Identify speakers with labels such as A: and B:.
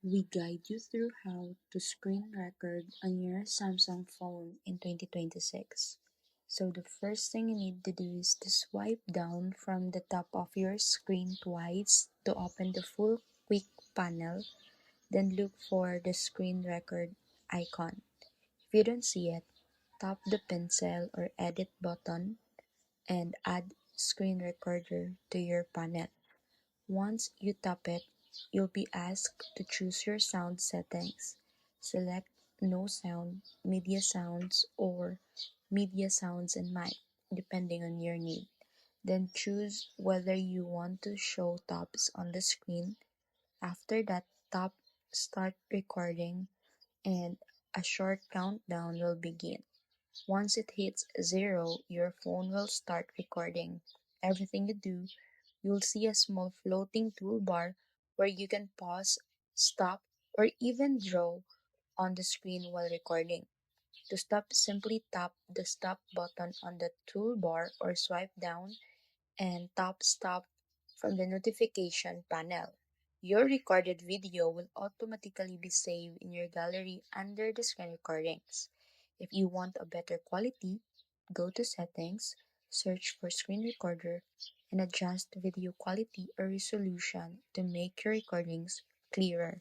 A: We guide you through how to screen record on your Samsung phone in 2026. So the first thing you need to do is to swipe down from the top of your screen twice to open the full quick panel, then look for the screen record icon. If you don't see it, tap the pencil or edit button and add screen recorder to your panel. Once you tap it, you'll be asked to choose your sound settings. Select no sound, media sounds, or media sounds and mic, depending on your need. Then choose whether you want to show tabs on the screen. After that, tap start recording and a short countdown will begin. Once it hits 0, your phone will start recording. Everything you do, you'll see a small floating toolbar where you can pause, stop, or even draw on the screen while recording. To stop, simply tap the stop button on the toolbar or swipe down and tap stop from the notification panel. Your recorded video will automatically be saved in your gallery under the screen recordings. If you want a better quality, go to settings, search for screen recorder, and adjust video quality or resolution to make your recordings clearer.